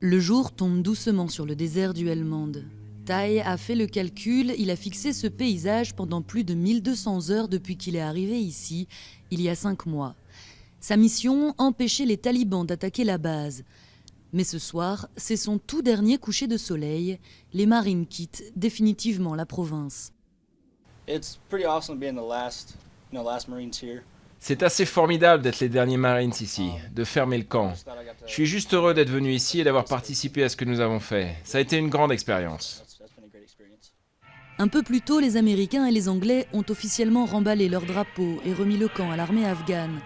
Le jour tombe doucement sur le désert du Helmand. Tai a fait le calcul, il a fixé ce paysage pendant plus de 1200 heures depuis qu'il est arrivé ici, il y a 5 mois. Sa mission, empêcher les talibans d'attaquer la base. Mais ce soir, c'est son tout dernier coucher de soleil. Les Marines quittent définitivement la province. C'est assez formidable d'être les derniers Marines ici, de fermer le camp. Je suis juste heureux d'être venu ici et d'avoir participé à ce que nous avons fait. Ça a été une grande expérience. Un peu plus tôt, les Américains et les Anglais ont officiellement remballé leur drapeau et remis le camp à l'armée afghane.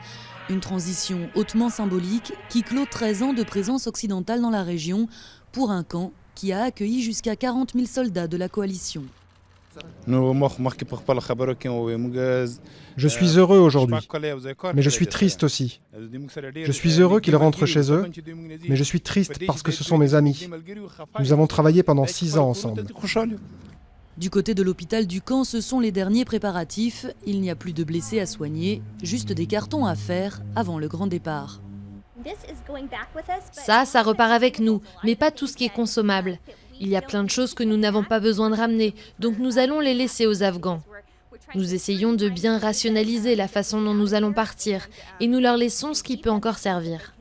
Une transition hautement symbolique qui clôt 13 ans de présence occidentale dans la région pour un camp qui a accueilli jusqu'à 40 000 soldats de la coalition. Je suis heureux aujourd'hui, mais je suis triste aussi. Je suis heureux qu'ils rentrent chez eux, mais je suis triste parce que ce sont mes amis. Nous avons travaillé pendant 6 ans ensemble. Du côté de l'hôpital du camp, ce sont les derniers préparatifs. Il n'y a plus de blessés à soigner, juste des cartons à faire avant le grand départ. Ça repart avec nous, mais pas tout ce qui est consommable. Il y a plein de choses que nous n'avons pas besoin de ramener, donc nous allons les laisser aux Afghans. Nous essayons de bien rationaliser la façon dont nous allons partir, et nous leur laissons ce qui peut encore servir.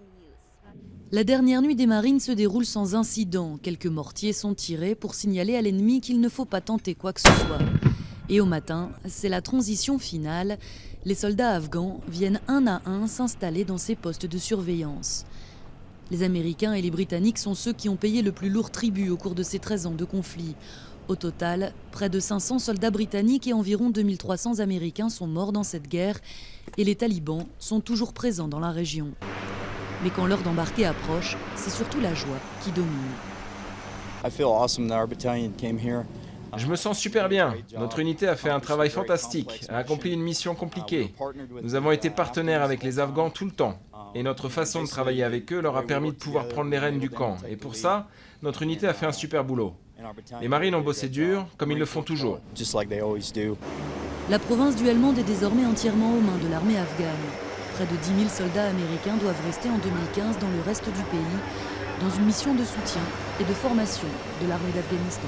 La dernière nuit des Marines se déroule sans incident. Quelques mortiers sont tirés pour signaler à l'ennemi qu'il ne faut pas tenter quoi que ce soit. Et au matin, c'est la transition finale. Les soldats afghans viennent un à un s'installer dans ces postes de surveillance. Les Américains et les Britanniques sont ceux qui ont payé le plus lourd tribut au cours de ces 13 ans de conflit. Au total, près de 500 soldats britanniques et environ 2300 Américains sont morts dans cette guerre et les talibans sont toujours présents dans la région. Mais quand l'heure d'embarquer approche, c'est surtout la joie qui domine. Je me sens super bien. Notre unité a fait un travail fantastique, a accompli une mission compliquée. Nous avons été partenaires avec les Afghans tout le temps. Et notre façon de travailler avec eux leur a permis de pouvoir prendre les rênes du camp. Et pour ça, notre unité a fait un super boulot. Les Marines ont bossé dur, comme ils le font toujours. La province du Helmand est désormais entièrement aux mains de l'armée afghane. Près de 10 000 soldats américains doivent rester en 2015 dans le reste du pays, dans une mission de soutien et de formation de l'armée d'Afghanistan.